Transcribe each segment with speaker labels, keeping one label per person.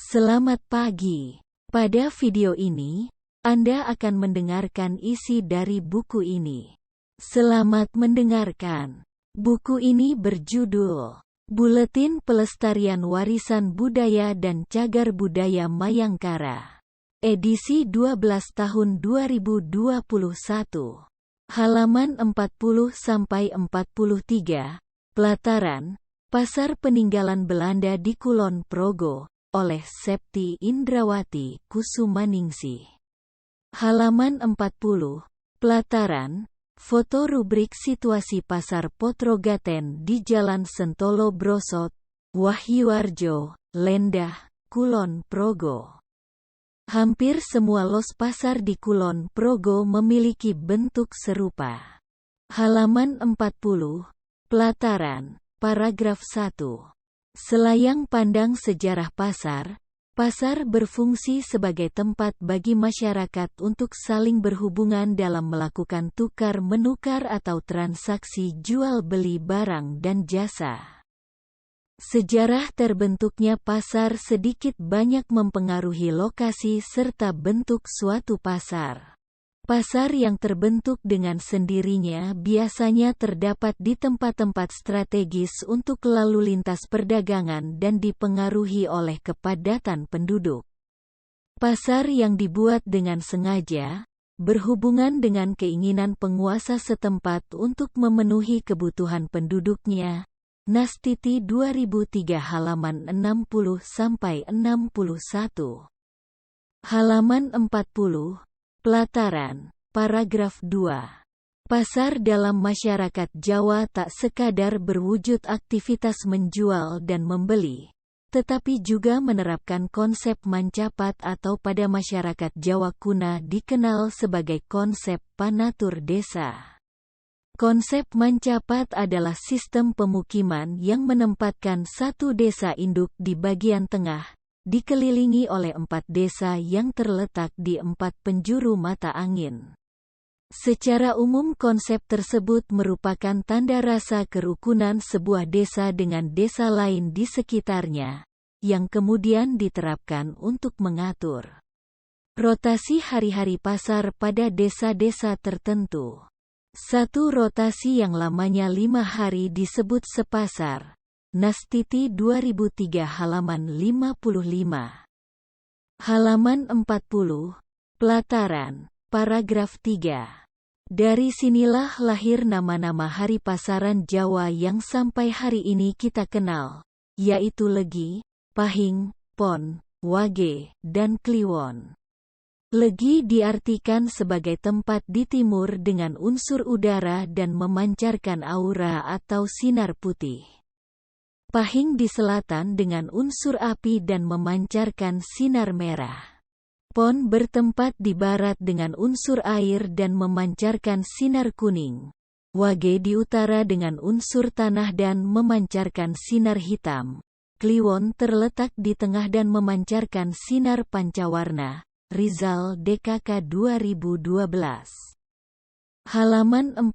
Speaker 1: Selamat pagi. Pada video ini, Anda akan mendengarkan isi dari buku ini. Selamat mendengarkan. Buku ini berjudul Buletin Pelestarian Warisan Budaya dan Cagar Budaya Mayangkara. Edisi 12 tahun 2021. Halaman 40-43, Pelataran, Pasar Peninggalan Belanda di Kulon Progo, oleh Septi Indrawati Kusumaningsih. Halaman 40, Pelataran, foto rubrik situasi Pasar Potrogaten di Jalan Sentolo Brosot, Wahyuarjo, Lendah, Kulon Progo. Hampir semua los pasar di Kulon Progo memiliki bentuk serupa. Halaman 40, Pelataran, paragraf 1. Selayang pandang sejarah pasar, pasar berfungsi sebagai tempat bagi masyarakat untuk saling berhubungan dalam melakukan tukar-menukar atau transaksi jual-beli barang dan jasa. Sejarah terbentuknya pasar sedikit banyak mempengaruhi lokasi serta bentuk suatu pasar. Pasar yang terbentuk dengan sendirinya biasanya terdapat di tempat-tempat strategis untuk lalu lintas perdagangan dan dipengaruhi oleh kepadatan penduduk. Pasar yang dibuat dengan sengaja, berhubungan dengan keinginan penguasa setempat untuk memenuhi kebutuhan penduduknya. Nastiti 2003 halaman 60-61. Halaman 40. Pelataran, paragraf 2. Pasar dalam masyarakat Jawa tak sekadar berwujud aktivitas menjual dan membeli, tetapi juga menerapkan konsep mancapat atau pada masyarakat Jawa kuna dikenal sebagai konsep panatur desa. Konsep mancapat adalah sistem pemukiman yang menempatkan satu desa induk di bagian tengah, dikelilingi oleh 4 desa yang terletak di 4 penjuru mata angin. Secara umum konsep tersebut merupakan tanda rasa kerukunan sebuah desa dengan desa lain di sekitarnya, yang kemudian diterapkan untuk mengatur rotasi hari-hari pasar pada desa-desa tertentu. Satu rotasi yang lamanya 5 hari disebut sepasar. Nastiti 2003 halaman 55. Halaman 40, Pelataran, paragraf 3. Dari sinilah lahir nama-nama hari pasaran Jawa yang sampai hari ini kita kenal, yaitu Legi, Pahing, Pon, Wage, dan Kliwon. Legi diartikan sebagai tempat di timur dengan unsur udara dan memancarkan aura atau sinar putih. Pahing di selatan dengan unsur api dan memancarkan sinar merah. Pon bertempat di barat dengan unsur air dan memancarkan sinar kuning. Wage di utara dengan unsur tanah dan memancarkan sinar hitam. Kliwon terletak di tengah dan memancarkan sinar pancawarna. Rizal DKK 2012. Halaman 40,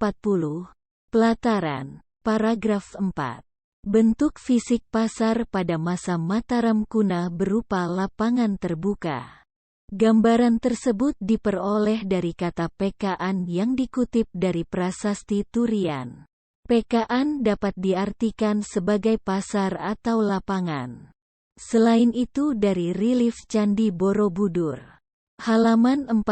Speaker 1: Pelataran, paragraf 4. Bentuk fisik pasar pada masa Mataram kuna berupa lapangan terbuka. Gambaran tersebut diperoleh dari kata pekaan yang dikutip dari prasasti Turian. Pekaan dapat diartikan sebagai pasar atau lapangan. Selain itu dari relief Candi Borobudur. Halaman 41,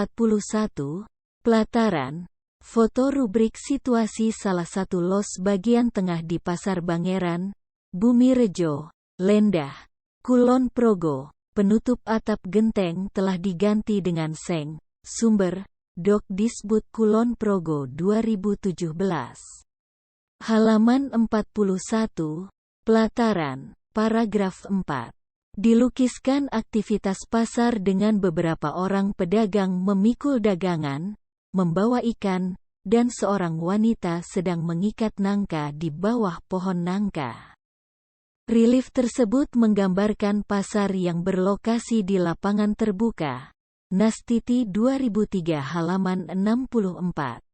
Speaker 1: Pelataran, foto rubrik situasi salah satu los bagian tengah di Pasar Bangeran, Bumirejo, Lendah, Kulon Progo. Penutup atap genteng telah diganti dengan seng, sumber, Dok Disbud Kulon Progo 2017. Halaman 41, Pelataran, paragraf 4. Dilukiskan aktivitas pasar dengan beberapa orang pedagang memikul dagangan, membawa ikan, dan seorang wanita sedang mengikat nangka di bawah pohon nangka. Relief tersebut menggambarkan pasar yang berlokasi di lapangan terbuka. Nastiti 2003 halaman 64.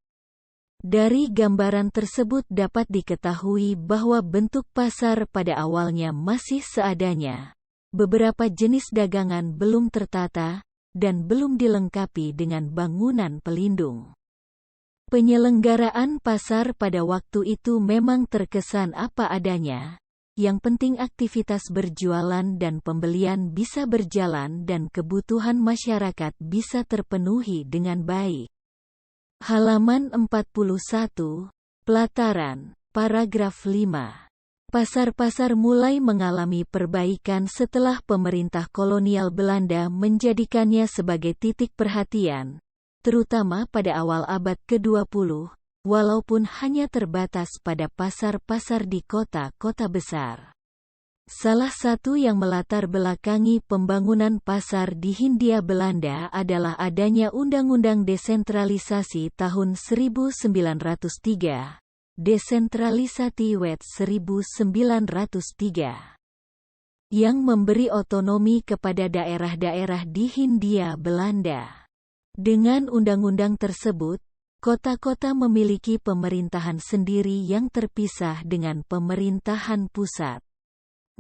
Speaker 1: Dari gambaran tersebut dapat diketahui bahwa bentuk pasar pada awalnya masih seadanya, beberapa jenis dagangan belum tertata, dan belum dilengkapi dengan bangunan pelindung. Penyelenggaraan pasar pada waktu itu memang terkesan apa adanya. Yang penting aktivitas berjualan dan pembelian bisa berjalan dan kebutuhan masyarakat bisa terpenuhi dengan baik. Halaman 41, Pelataran, paragraf 5. Pasar-pasar mulai mengalami perbaikan setelah pemerintah kolonial Belanda menjadikannya sebagai titik perhatian, terutama pada awal abad ke-20, walaupun hanya terbatas pada pasar-pasar di kota-kota besar. Salah satu yang melatar belakangi pembangunan pasar di Hindia Belanda adalah adanya Undang-Undang Desentralisasi tahun 1903. Desentralisasi Wet 1903 yang memberi otonomi kepada daerah-daerah di Hindia Belanda. Dengan undang-undang tersebut, kota-kota memiliki pemerintahan sendiri yang terpisah dengan pemerintahan pusat.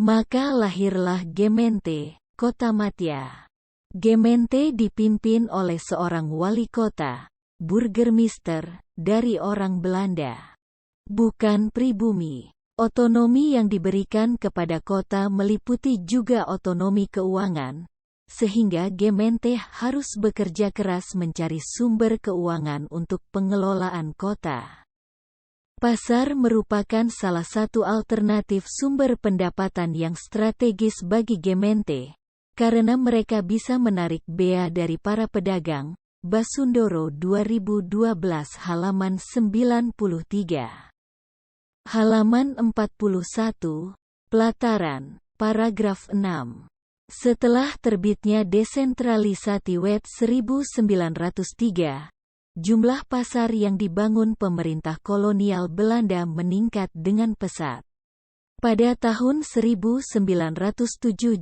Speaker 1: Maka lahirlah Gemeente, Kota Matya. Gemeente dipimpin oleh seorang wali kota, burgermeester, dari orang Belanda. Bukan pribumi. Otonomi yang diberikan kepada kota meliputi juga otonomi keuangan, sehingga Gemeente harus bekerja keras mencari sumber keuangan untuk pengelolaan kota. Pasar merupakan salah satu alternatif sumber pendapatan yang strategis bagi Gemeente, karena mereka bisa menarik bea dari para pedagang. Basundoro 2012 halaman 93. Halaman 41, Pelataran, paragraf 6. Setelah terbitnya Desentralisasi Wet 1903, jumlah pasar yang dibangun pemerintah kolonial Belanda meningkat dengan pesat. Pada tahun 1907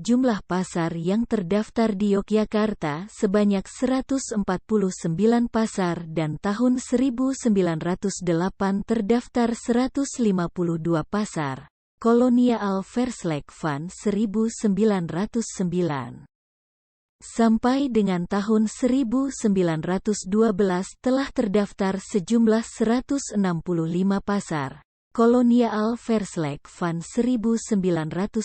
Speaker 1: jumlah pasar yang terdaftar di Yogyakarta sebanyak 149 pasar dan tahun 1908 terdaftar 152 pasar. Kolonial Verslag van 1909. Sampai dengan tahun 1912 telah terdaftar sejumlah 165 pasar. Kolonial Verslag van 1913.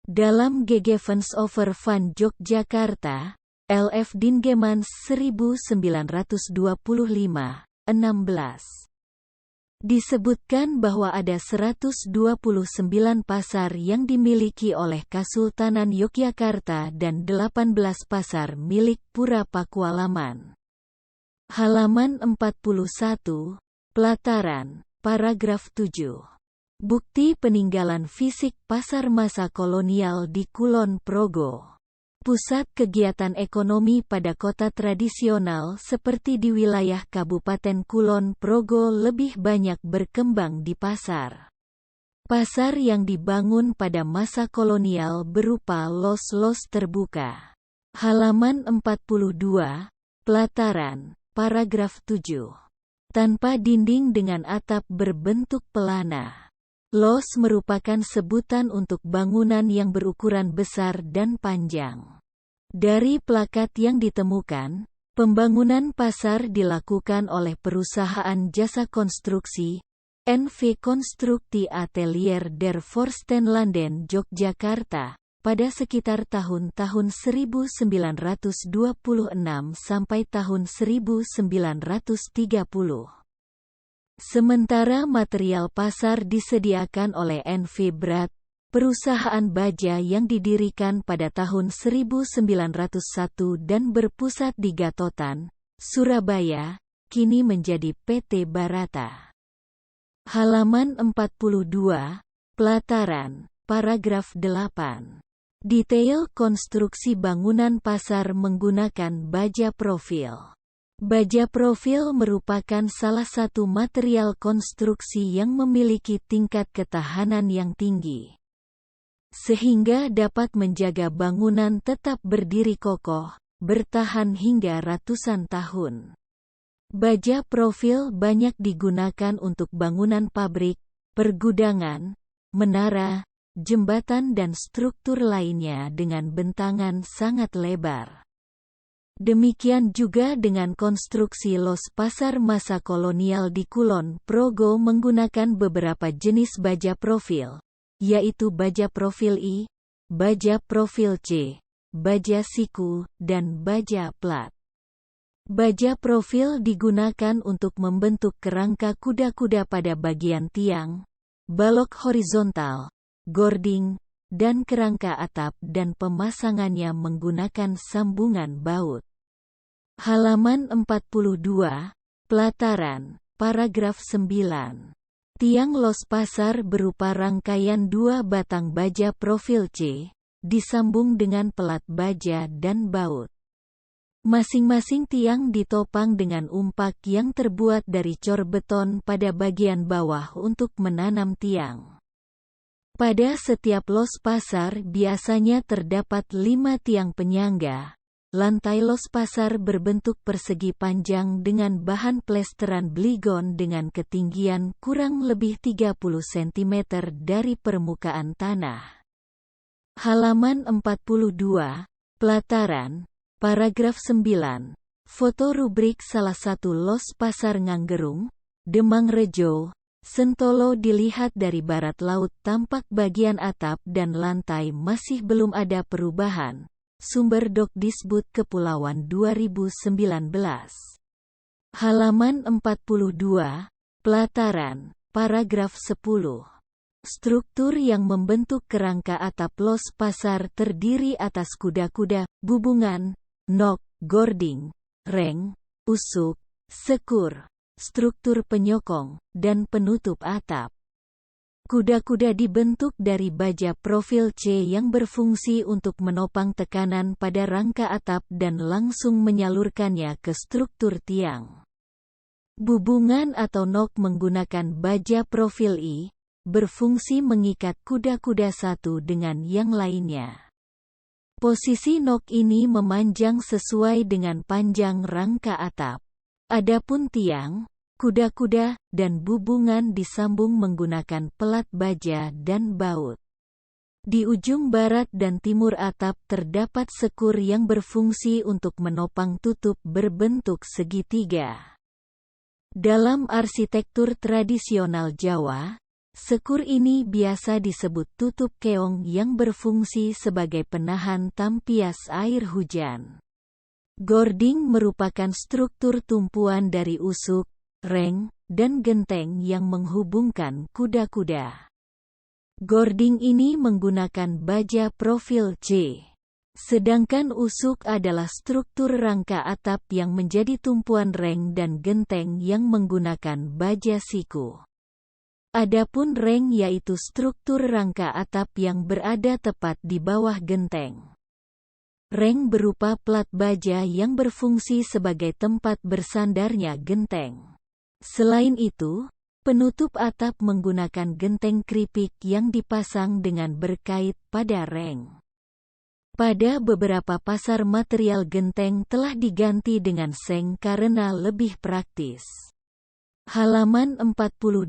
Speaker 1: Dalam Gegevens over van Yogyakarta, LF Dingemans 1925, 16. Disebutkan bahwa ada 129 pasar yang dimiliki oleh Kesultanan Yogyakarta dan 18 pasar milik Pura Pakualaman. Halaman 41. Pelataran, paragraf 7. Bukti peninggalan fisik pasar masa kolonial di Kulon Progo. Pusat kegiatan ekonomi pada kota tradisional seperti di wilayah Kabupaten Kulon Progo lebih banyak berkembang di pasar. Pasar yang dibangun pada masa kolonial berupa los-los terbuka. Halaman 42, Pelataran, paragraf 7. Tanpa dinding dengan atap berbentuk pelana. Los merupakan sebutan untuk bangunan yang berukuran besar dan panjang. Dari plakat yang ditemukan, pembangunan pasar dilakukan oleh perusahaan jasa konstruksi, NV Constructie Atelier der Forstenlanden Yogyakarta, pada sekitar tahun-tahun 1926 sampai tahun 1930. Sementara material pasar disediakan oleh NV Brat, perusahaan baja yang didirikan pada tahun 1901 dan berpusat di Gatotan, Surabaya, kini menjadi PT Barata. Halaman 42, Pelataran, paragraf 8. Detail konstruksi bangunan pasar menggunakan baja profil. Baja profil merupakan salah satu material konstruksi yang memiliki tingkat ketahanan yang tinggi, sehingga dapat menjaga bangunan tetap berdiri kokoh, bertahan hingga ratusan tahun. Baja profil banyak digunakan untuk bangunan pabrik, pergudangan, menara, jembatan dan struktur lainnya dengan bentangan sangat lebar. Demikian juga dengan konstruksi los pasar masa kolonial di Kulon Progo menggunakan beberapa jenis baja profil, yaitu baja profil I, baja profil C, baja siku, dan baja plat. Baja profil digunakan untuk membentuk kerangka kuda-kuda pada bagian tiang, balok horizontal, gording, dan kerangka atap dan pemasangannya menggunakan sambungan baut. Halaman 42, Pelataran, paragraf 9. Tiang los pasar berupa rangkaian 2 batang baja profil C, disambung dengan pelat baja dan baut. Masing-masing tiang ditopang dengan umpak yang terbuat dari cor beton pada bagian bawah untuk menanam tiang. Pada setiap los pasar biasanya terdapat 5 tiang penyangga. Lantai los pasar berbentuk persegi panjang dengan bahan plesteran bligon dengan ketinggian kurang lebih 30 cm dari permukaan tanah. Halaman 42, Pelataran, paragraf 9. Foto rubrik salah satu los pasar Nganggerung, Demang Rejo, Sentolo dilihat dari barat laut tampak bagian atap dan lantai masih belum ada perubahan. Sumber Dokdisbud Kepulauan 2019. Halaman 42, Pelataran, paragraf 10. Struktur yang membentuk kerangka atap los pasar terdiri atas kuda-kuda, bubungan, nok, gording, reng, usuk, sekur, struktur penyokong, dan penutup atap. Kuda-kuda dibentuk dari baja profil C yang berfungsi untuk menopang tekanan pada rangka atap dan langsung menyalurkannya ke struktur tiang. Bubungan atau nok menggunakan baja profil I, berfungsi mengikat kuda-kuda satu dengan yang lainnya. Posisi nok ini memanjang sesuai dengan panjang rangka atap. Adapun tiang, kuda-kuda, dan bubungan disambung menggunakan pelat baja dan baut. Di ujung barat dan timur atap terdapat sekur yang berfungsi untuk menopang tutup berbentuk segitiga. Dalam arsitektur tradisional Jawa, sekur ini biasa disebut tutup keong yang berfungsi sebagai penahan tampias air hujan. Gording merupakan struktur tumpuan dari usuk, reng, dan genteng yang menghubungkan kuda-kuda. Gording ini menggunakan baja profil C. Sedangkan usuk adalah struktur rangka atap yang menjadi tumpuan reng dan genteng yang menggunakan baja siku. Adapun reng yaitu struktur rangka atap yang berada tepat di bawah genteng. Reng berupa plat baja yang berfungsi sebagai tempat bersandarnya genteng. Selain itu, penutup atap menggunakan genteng keripik yang dipasang dengan berkait pada reng. Pada beberapa pasar material genteng telah diganti dengan seng karena lebih praktis. Halaman 42,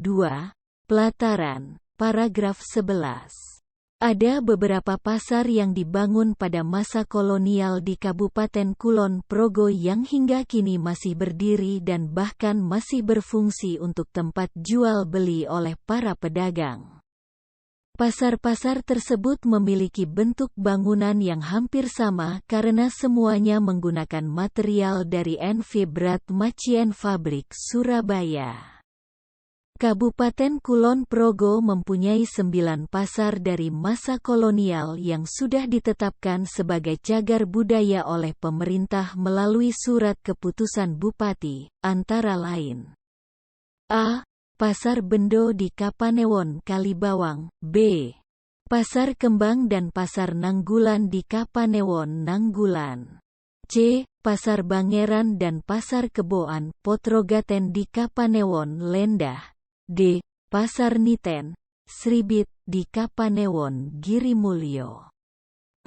Speaker 1: Pelataran, paragraf 11. Ada beberapa pasar yang dibangun pada masa kolonial di Kabupaten Kulon Progo yang hingga kini masih berdiri dan bahkan masih berfungsi untuk tempat jual beli oleh para pedagang. Pasar-pasar tersebut memiliki bentuk bangunan yang hampir sama karena semuanya menggunakan material dari Envibrat Macien Fabrik Surabaya. Kabupaten Kulon Progo mempunyai 9 pasar dari masa kolonial yang sudah ditetapkan sebagai cagar budaya oleh pemerintah melalui surat keputusan Bupati, antara lain. A. Pasar Bendo di Kapanewon Kalibawang. B. Pasar Kembang dan Pasar Nanggulan di Kapanewon Nanggulan. C. Pasar Bangeran dan Pasar Keboan Potrogaten di Kapanewon Lendah. D. Pasar Niten, Sribit, di Kapanewon Girimulyo.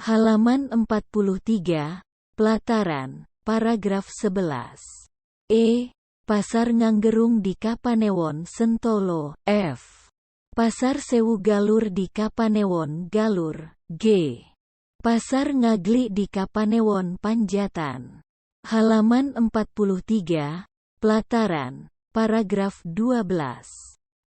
Speaker 1: Halaman 43, Pelataran, paragraf 11. E. Pasar Nganggerung di Kapanewon Sentolo, F. Pasar Sewu Galur di Kapanewon Galur, G. Pasar Ngagli di Kapanewon Panjatan. Halaman 43, Pelataran, paragraf 12.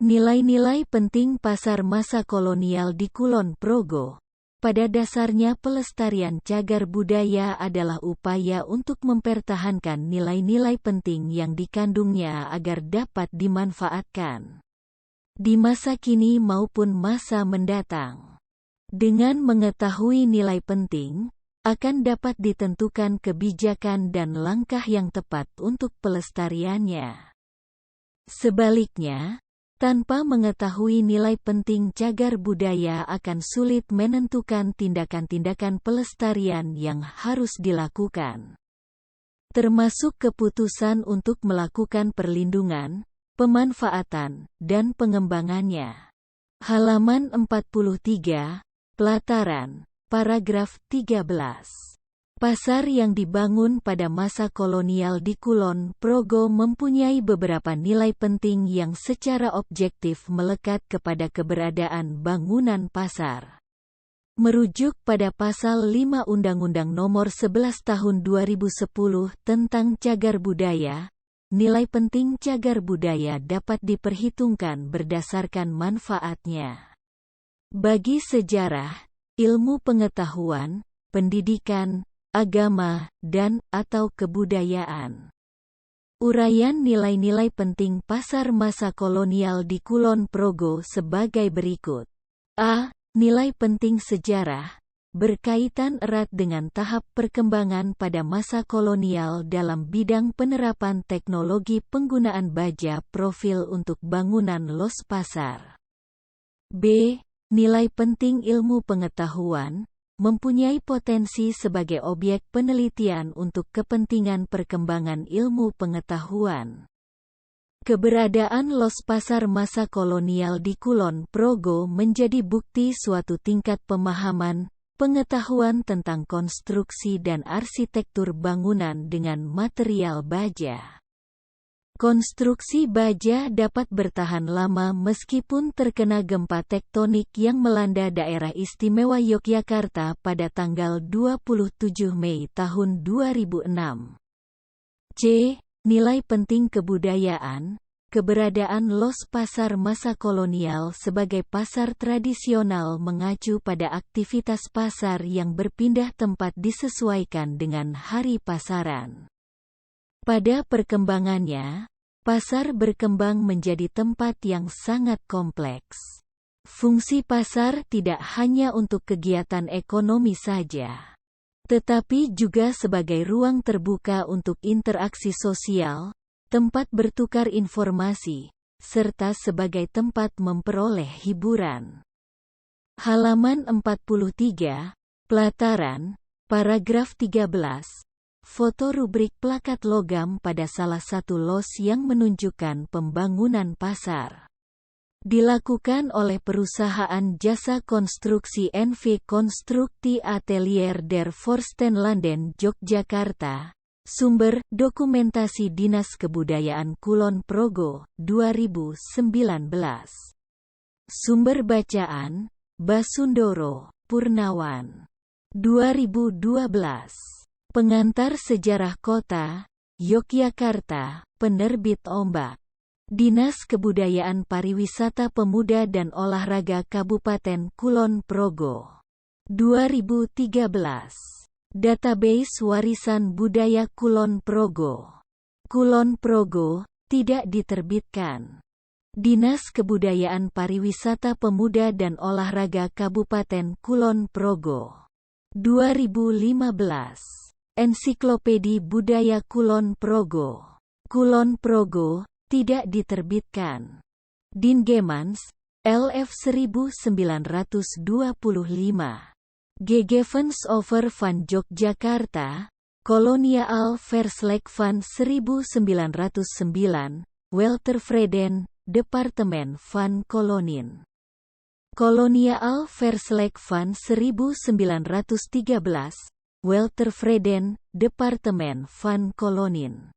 Speaker 1: Nilai-nilai penting pasar masa kolonial di Kulon Progo. Pada dasarnya pelestarian cagar budaya adalah upaya untuk mempertahankan nilai-nilai penting yang dikandungnya agar dapat dimanfaatkan di masa kini maupun masa mendatang. Dengan mengetahui nilai penting, akan dapat ditentukan kebijakan dan langkah yang tepat untuk pelestariannya. Sebaliknya, tanpa mengetahui nilai penting cagar budaya akan sulit menentukan tindakan-tindakan pelestarian yang harus dilakukan, termasuk keputusan untuk melakukan perlindungan, pemanfaatan, dan pengembangannya. Halaman 43, Pelataran, paragraf 13. Pasar yang dibangun pada masa kolonial di Kulon Progo mempunyai beberapa nilai penting yang secara objektif melekat kepada keberadaan bangunan pasar. Merujuk pada Pasal 5 Undang-Undang Nomor 11 Tahun 2010 tentang Cagar Budaya, nilai penting cagar budaya dapat diperhitungkan berdasarkan manfaatnya bagi sejarah, ilmu pengetahuan, pendidikan, agama, dan/atau kebudayaan. Uraian nilai-nilai penting pasar masa kolonial di Kulon Progo sebagai berikut. A. Nilai penting sejarah, berkaitan erat dengan tahap perkembangan pada masa kolonial dalam bidang penerapan teknologi penggunaan baja profil untuk bangunan los pasar. B. Nilai penting ilmu pengetahuan, mempunyai potensi sebagai objek penelitian untuk kepentingan perkembangan ilmu pengetahuan. Keberadaan los pasar masa kolonial di Kulon Progo menjadi bukti suatu tingkat pemahaman, pengetahuan tentang konstruksi dan arsitektur bangunan dengan material baja. Konstruksi baja dapat bertahan lama meskipun terkena gempa tektonik yang melanda daerah istimewa Yogyakarta pada tanggal 27 Mei tahun 2006. C. Nilai penting kebudayaan, keberadaan los pasar masa kolonial sebagai pasar tradisional mengacu pada aktivitas pasar yang berpindah tempat disesuaikan dengan hari pasaran. Pada perkembangannya, pasar berkembang menjadi tempat yang sangat kompleks. Fungsi pasar tidak hanya untuk kegiatan ekonomi saja, tetapi juga sebagai ruang terbuka untuk interaksi sosial, tempat bertukar informasi, serta sebagai tempat memperoleh hiburan. Halaman 43, Pelataran, paragraf 13. Foto rubrik plakat logam pada salah satu los yang menunjukkan pembangunan pasar. Dilakukan oleh perusahaan jasa konstruksi NV Konstrukti Atelier der Forstenlanden Yogyakarta. Sumber, dokumentasi Dinas Kebudayaan Kulon Progo, 2019. Sumber bacaan, Basundoro, Purnawan. 2012. Pengantar Sejarah Kota, Yogyakarta, Penerbit Ombak. Dinas Kebudayaan Pariwisata Pemuda dan Olahraga Kabupaten Kulon Progo. 2013. Database Warisan Budaya Kulon Progo. Kulon Progo, tidak diterbitkan. Dinas Kebudayaan Pariwisata Pemuda dan Olahraga Kabupaten Kulon Progo. 2015. Ensiklopedi Budaya Kulon Progo. Kulon Progo, tidak diterbitkan. Dingemans, LF 1925. Gegevens over van Yogyakarta, Koloniaal Verslag van 1909, Weltervreden, Departemen van Kolonin. Koloniaal Verslag van 1913, Weltervreden, Departemen van Kolonin.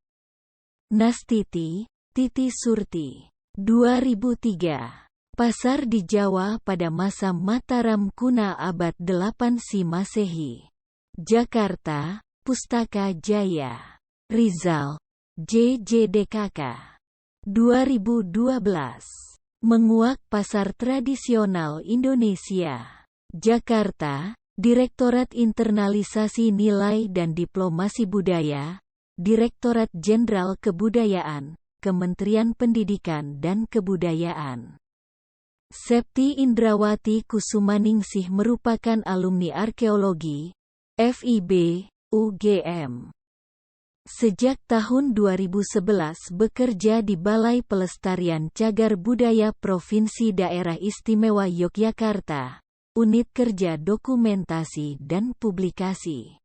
Speaker 1: Nastiti, Titi Surti. 2003. Pasar di Jawa pada masa Mataram Kuna abad 8 Si Masehi. Jakarta, Pustaka Jaya. Rizal, JJDKK. 2012. Menguak Pasar Tradisional Indonesia. Jakarta, Direktorat Internalisasi Nilai dan Diplomasi Budaya, Direktorat Jenderal Kebudayaan, Kementerian Pendidikan dan Kebudayaan. Septi Indrawati Kusumaningsih merupakan alumni arkeologi, FIB, UGM. Sejak tahun 2011 bekerja di Balai Pelestarian Cagar Budaya Provinsi Daerah Istimewa Yogyakarta, Unit Kerja Dokumentasi dan Publikasi.